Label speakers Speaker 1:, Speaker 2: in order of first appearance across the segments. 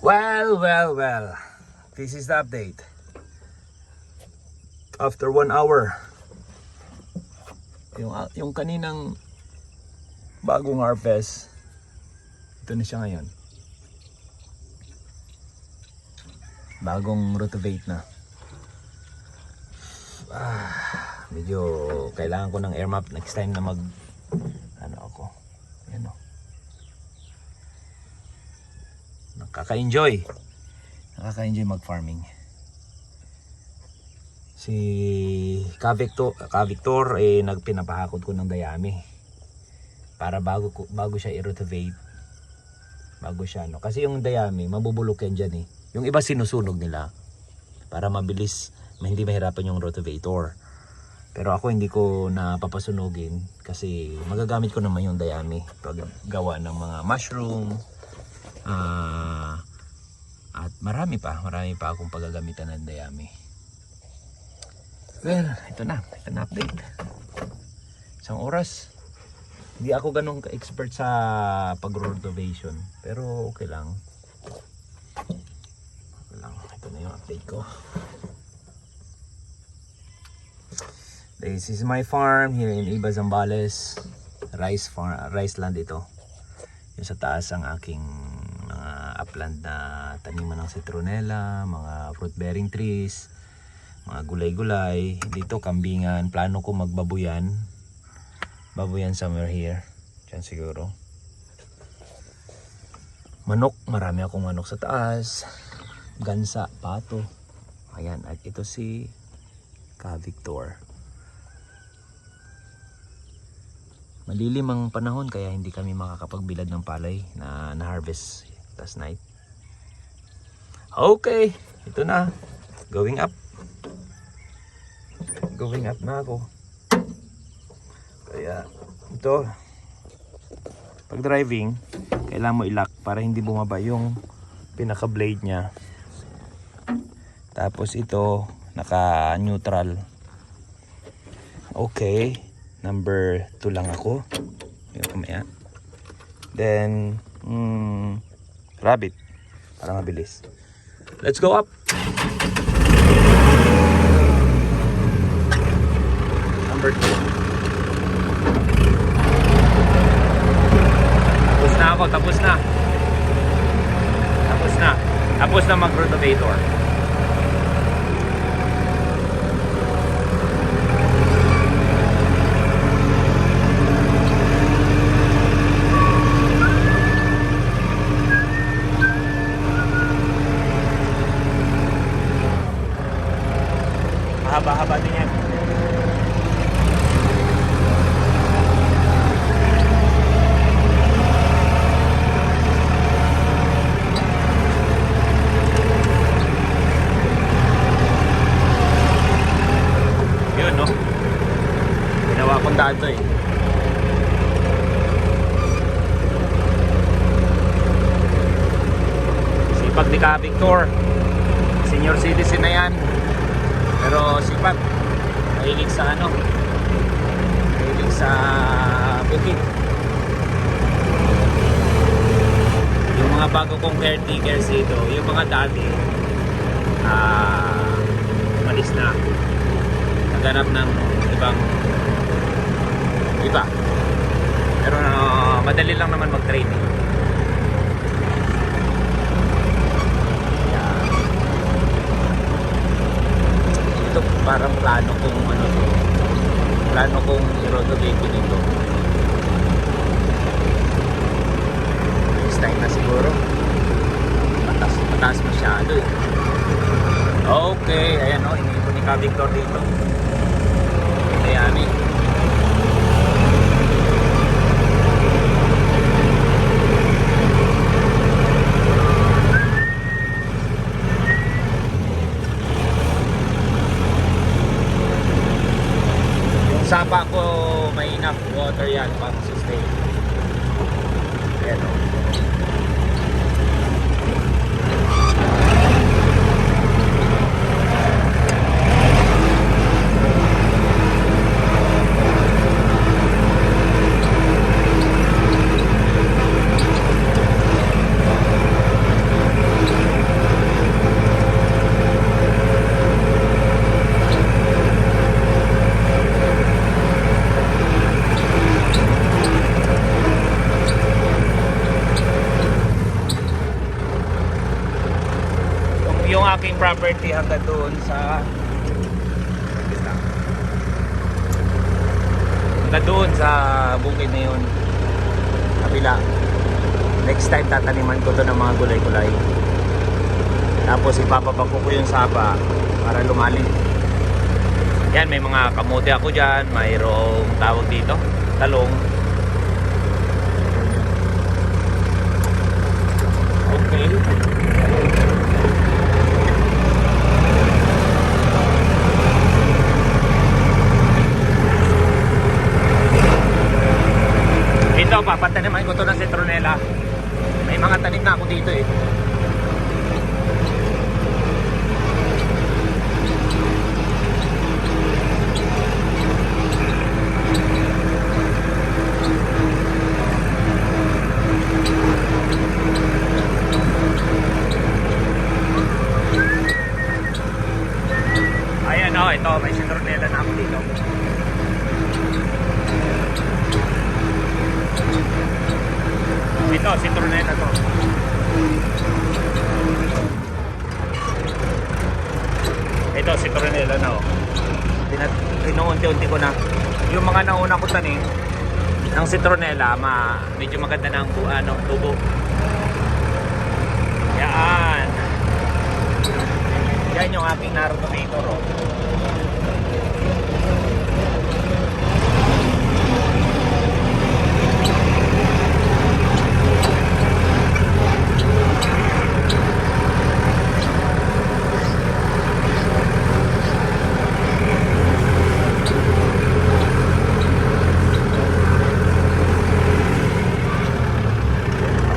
Speaker 1: Well. This is the update. After 1 hour. Yung kaninang bagong harvest, ito na siya ngayon. Bagong rotovate na. Medyo kailangan ko ng air map next time na ako. Ayan o. Nakaka-enjoy mag-farming. Si Ka-Victor nagpinapahakot ko ng dayami para bago siya i-rotovate. Bago siya kasi yung dayami mabubulok yan dyan Yung iba sinusunog nila para mabilis, hindi mahirapan yung rotovator. Pero ako hindi ko napapasunugin kasi magagamit ko naman yung dayami pag gawa ng mga mushroom. At marami pa akong paggagamitan ng dayami. Well, ito na update. Isang oras. Hindi ako ganun ka-expert sa pag-rotovation, pero okay lang. Ito na yung update ko. This is my farm here in Iba, Zambales. Rice land ito. Yung sa taas ang aking mga upland na taniman ng citronella, mga fruit bearing trees, mga gulay-gulay. Dito kambingan, plano ko magbabuyan. Babuyan somewhere here. Diyan siguro. Manok, marami akong manok sa taas. Gansa, pato. Ayan, at ito si Ka-Victor. Malilim ang panahon kaya hindi kami makakapagbilad ng palay na harvest last night. Okay, ito na. Going up na ako. Kaya ito, pag driving kailangan mo i-lock para hindi bumaba yung pinaka blade nya. Tapos ito naka neutral. Okay, number 2 lang ako. Then rabbit para mabilis. Let's go up. Number 2. Tapos na mag-rotovator. Mahaba-haba din yan. Dito sipag ni Ka-Victor, senior citizen na yan, pero sipag, mahilig sa bukid. Yung mga bago kong caretakers dito, yung mga dati umalis na, naghanap ng iba, pero madali lang naman mag-training. Ito parang plano kong i-rotovate nito. Next time na siguro. Mataas masyado Okay, ayan iniipon ni Ka-Victor dito. Dayami. Sapa ko may enough water yan para sustain. Ayan aking property hanggang doon sa bukid na yun, kabila. Next time tataniman ko to ng mga gulay-gulay, tapos ipapabako ko yung sapa para lumalim. Yan, may mga kamote ako dyan, mayroong tawag dito, talong. Okay. Ito, papataniman ko to ng citronella. May mga tanim na ako dito eh. Ayan o, ito, may citronella na ako dito. Ito, citronella to. Ito, citronella na oh. Inuunti-unti ko na. Yung mga nauna ko tanim ng citronella, medyo maganda na ang tubo. Yan. Yan yung aking narotomator oh.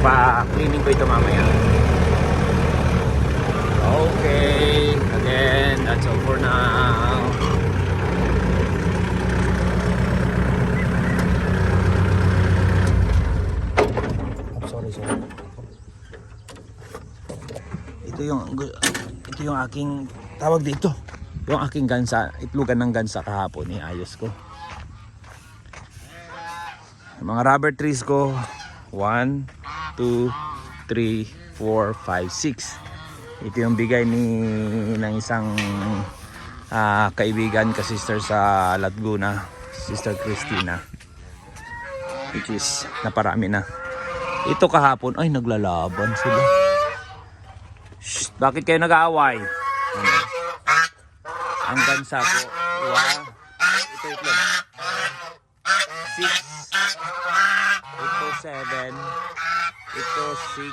Speaker 1: Pa-cleaning ko ito mamaya. Okay, again, that's all for now. Oh, sorry. Ito yung aking tawag dito. Yung aking gansa, itlugan ng gansa kahapon, iayos ko. Yung mga rubber trees ko, 1, 2, 3, 4, 5, 6. Ito yung bigay ng isang kaibigan ka-sister sa Laguna, Sister Christina, which is naparami na. Ito kahapon, ay naglalaban sila. Shh, bakit kayo nag-aaway? Ang gansa ko, ito itlog. 6, ito 7, ito 6.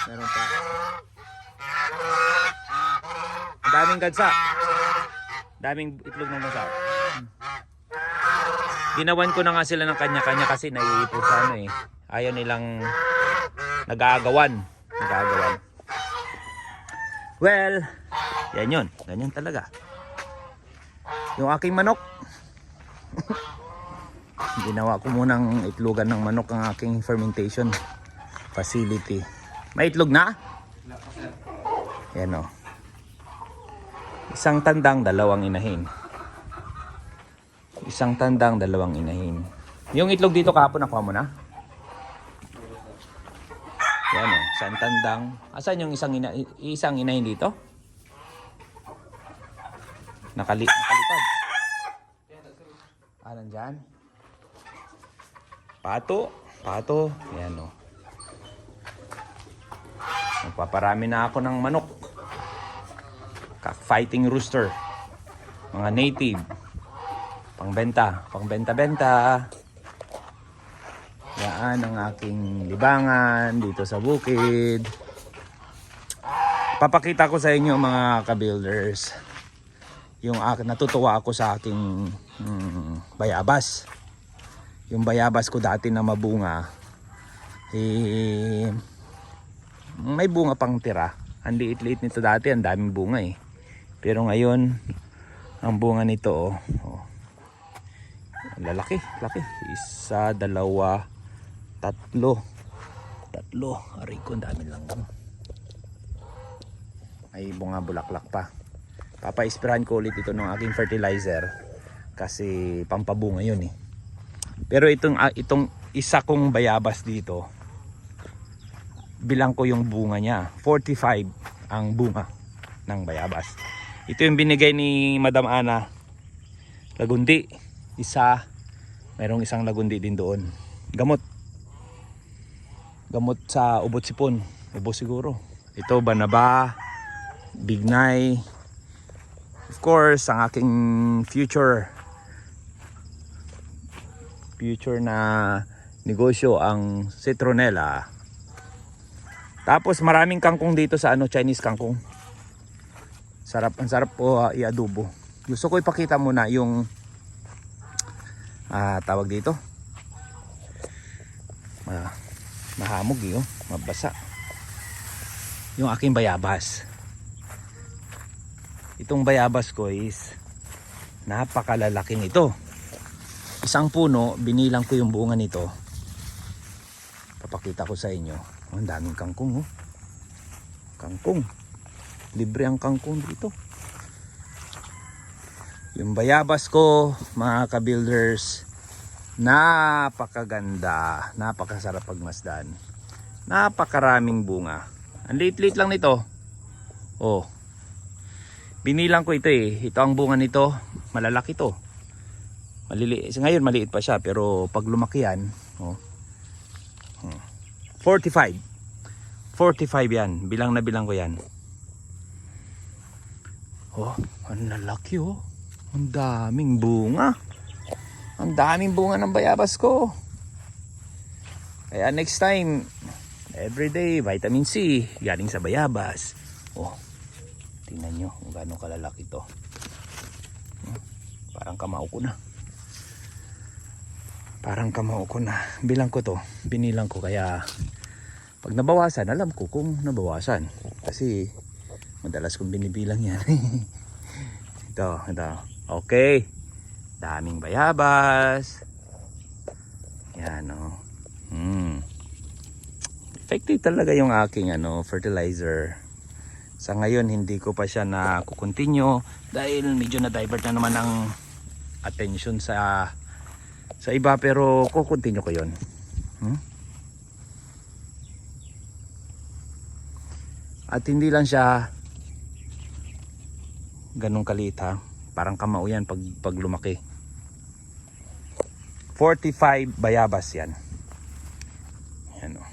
Speaker 1: Meron pa. Ang daming gansa. Daming itlog ng gansa. Ginawan ko na nga sila ng kanya-kanya kasi naiipon sa ano eh. Ayaw nilang nag-aagawan. Well, yan yun. Ganyan talaga. Yung aking manok. Ginawa ko munang itlogan ng manok ang aking fermentation facility. May itlog na? Yan o. Isang tandang, dalawang inahin. Yung itlog dito kahapon nakuha mo na? Yan o, isang tandang. Asan yung isang inahin dito? Nakalipad. Nandyan? Pato. Yan o. Magpaparami na ako ng manok. Fighting rooster. Mga native. Pangbenta-benta. Yan ang aking libangan dito sa bukid. Papakita ko sa inyo mga ka-builders. Natutuwa ako sa aking bayabas. Yung bayabas ko dati na mabunga, may bunga pang tira. Ang liit-liit nito dati, ang daming bunga eh. Pero ngayon, ang bunga nito lalaki. 1, 2, 3. 3. Aray ko, ang dami lang. May bunga bulaklak pa. Papa-sprayan ko ulit ito ng aking fertilizer kasi pampabunga yun eh. Pero itong isa kong bayabas dito, bilang ko yung bunga niya, 45. ang bunga ng bayabas. Ito yung binigay ni Madam Ana. Lagundi. Isa. Mayroong isang lagundi din doon. Gamot. Gamot sa ubot sipon. Ubo siguro. Ito banaba. Bignay. Of course, ang aking future na negosyo ang citronella. Tapos maraming kangkong dito sa Chinese kangkong. Sarap, ang sarap po i-adobo. Gusto ko ipakita muna yung tawag dito. Mahamog yun, mabasa. Yung aking bayabas. Itong bayabas ko is napakalalaking ito. Isang puno, binilang ko yung bunga nito. Papakita ko sa inyo. Ang daming kangkong, oh. Kangkong. Libre ang kangkong dito. Yung bayabas ko, mga ka-builders, napakaganda, napakasarap pagmasdan. Napakaraming bunga. Ang liit-liit lang nito. Oh. Binilang ko ito eh. Ito ang bunga nito. Malalaki to. Ngayon maliit pa siya, pero pag lumaki yan, oh. 45 yan. Bilang na bilang ko yan. Oh, ang lalaki oh. Ang daming bunga. Ang daming bunga ng bayabas ko. Kaya next time, everyday vitamin C galing sa bayabas. Oh, tingnan nyo kung gaano kalalaki to. Parang kamao ko na. Bilang ko to. Binilang ko, kaya pag nabawasan, alam ko kung nabawasan. Kasi madalas kong binibilang yan. Ito. Okay. Daming bayabas. Yan o. Effective talaga yung aking fertilizer. Sa ngayon hindi ko pa siya na kukontinue dahil medyo na divert na naman ang attention sa iba, pero kukontinue ko yon. At hindi lang siya ganun kaliit ha. Parang kamao yan pag lumaki. 45 bayabas yan. Yan o.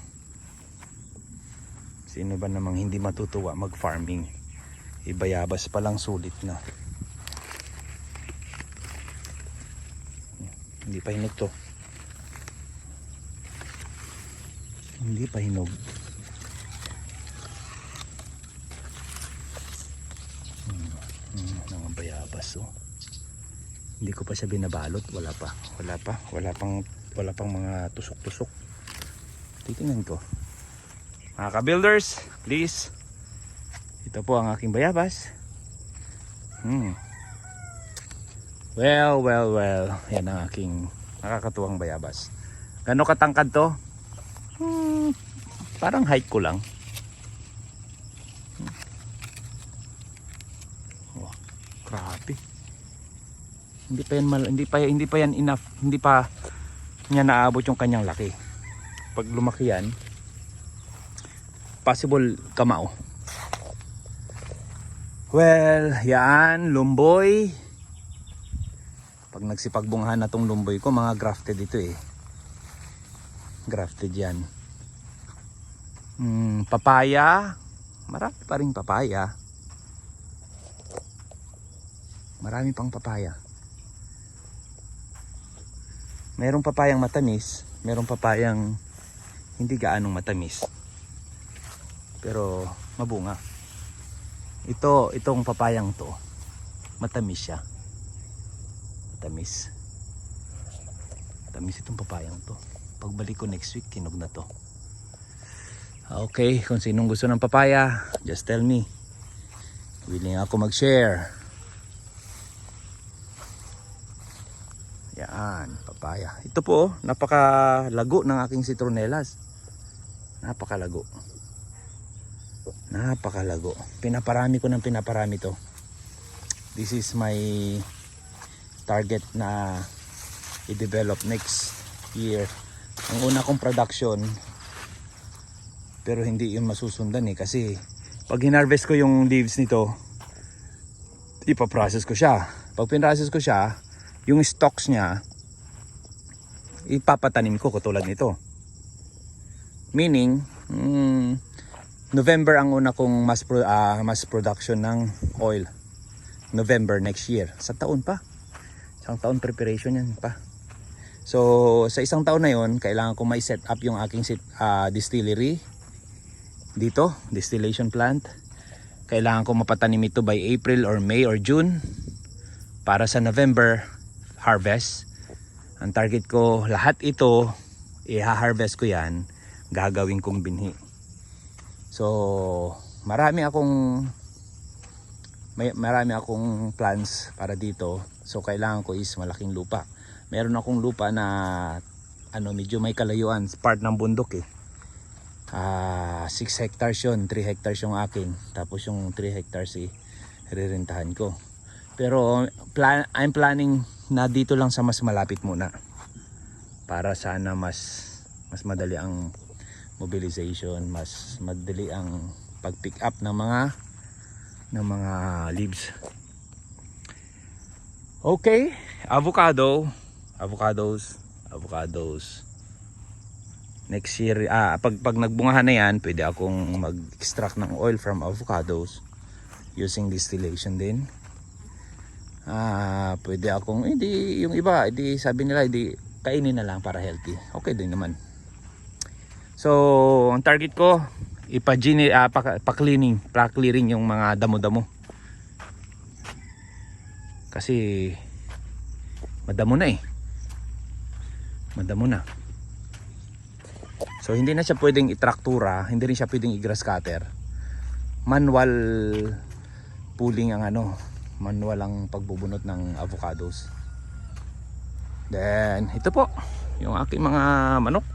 Speaker 1: Sino ba namang hindi matutuwa mag-farming? Bayabas pa lang sulit na. Hindi pa hinog to. Hindi pa hinog. Mga bayabas oh. Hindi ko pa siya binabalot. Wala pang mga tusok-tusok. Titingnan ko. Mga ka-builders, please. Ito po ang aking bayabas. Well. Yan ang aking nakakatuwang bayabas. Gano'ng katangkad to? Parang height ko lang. Oh, grabe. Hindi pa yan enough. Hindi pa niya naabot yung kanyang laki. Pag lumaki yan, possible kamao. Well, yan, lumboy. Pag nagsipagbunghan na tong lumboy ko, mga grafted ito eh. Grafted yan. Papaya. Marami pa rin papaya. Marami pang papaya. Merong papayang matamis, merong papayang hindi gaanong matamis. Pero mabunga. Itong papayang to, matamis siya. Matamis itong papayang to. Pagbalik ko next week, kinog na to. Okay, kung sinong gusto ng papaya, just tell me. Willing ako mag-share. Yan, papaya. Ito po, napakalago ng aking citronellas. Napakalago. Pinaparami ko to. This is my target na i-develop next year. Ang una kong production, pero hindi yun masusundan kasi pag hinarvest ko yung leaves nito, ipaprocess ko siya. Pag pinrocess ko siya, yung stalks niya, ipapatanim ko katulad nito. Meaning, November ang una kong mass production ng oil. November next year. Sa taon pa. Isang taon preparation yan pa. So, sa isang taon na yon, kailangan ko may set up yung aking distillery. Dito, distillation plant. Kailangan ko mapatanim ito by April or May or June. Para sa November harvest. Ang target ko, lahat ito, i-harvest ko yan. Gagawin kong binhi. So, marami akong plans para dito. So, kailangan ko is malaking lupa. Meron akong lupa na medyo may kalayuan, part ng bundok eh. 6 hectares yun, 3 hectares yung akin. Tapos yung 3 hectares rirentahan ko. Pero I'm planning na dito lang sa mas malapit muna. Para sana mas madali ang mobilization, mas madali ang pag-pick up ng mga leaves. Okay, avocados. Next year, pag nagbungahan na yan, pwede akong mag-extract ng oil from avocados using distillation din. Pwede akong, yung iba, sabi nila, kainin na lang para healthy. Okay din naman. So, ang target ko, pa-clearing yung mga damo-damo. Kasi, madamo na eh. Madamo na. So, hindi na siya pwedeng itraktura, hindi rin siya pwedeng i-grass cutter. Manual pulling ang manual ang pagbubunot ng avocados. Then, ito po, yung aking mga manok.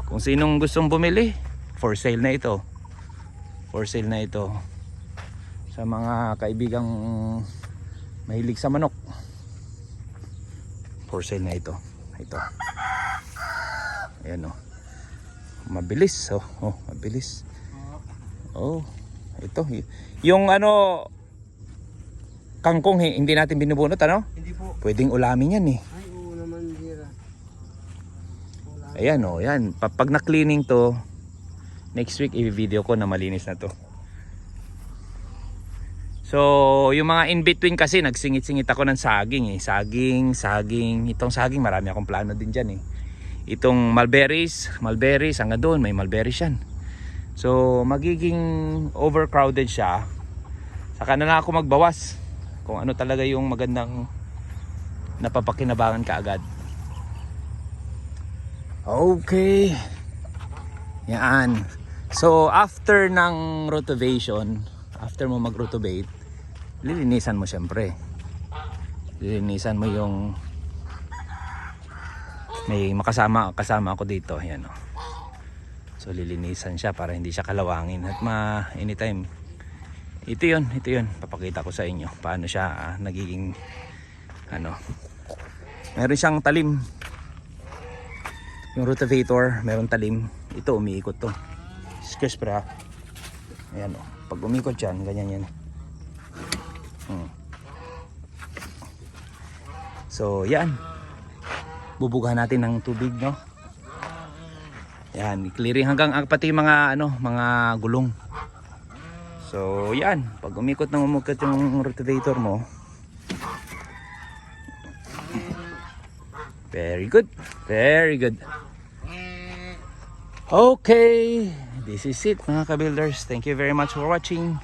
Speaker 1: Kung sinong gustong bumili, for sale na ito. For sale na ito. Sa mga kaibigang mahilig sa manok. For sale na ito. Ito. Ayan o. Mabilis. Mabilis. Ito. Yung kangkong hindi natin binubunot,
Speaker 2: Hindi po.
Speaker 1: Pwedeng ulamin yan eh.
Speaker 2: Ay, oo naman, Jira.
Speaker 1: Ayan yan. Pag na-cleaning to, next week i-video ko na malinis na to. So, yung mga in-between kasi, nagsingit-singit ako ng saging eh. Saging. Itong saging, marami akong plano din dyan eh. Itong mulberries, hanggang doon, may mulberries yan. So, magiging overcrowded siya. Saka na lang ako magbawas. Kung ano talaga yung magandang napapakinabangan kaagad. Okay. Yan. So, after ng rotovation, after mo mag-rotovate, lilinisan mo syempre. Lilinisan mo yung may kasama ako dito. Ayan o. So, lilinisan siya para hindi siya kalawangin. At anytime. Ito yun. Papakita ko sa inyo paano siya nagiging meron siyang talim. Yung rotovator, meron talim. Ito, umiikot to. Excuse pre ha. Ayan o. Pag umikot yan, ganyan yan. So, yan. Bubugahan natin ng tubig, no? Yan, clearing hanggang pati mga gulong. So, yan. Pag umikot yung rotovator mo. Very good. Okay. This is it mga ka-builders. Thank you very much for watching.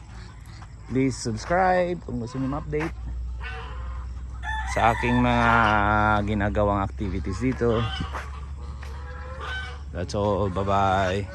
Speaker 1: Please subscribe kung gusto niyo ma-update sa aking mga ginagawang activities dito. That's all. Bye-bye.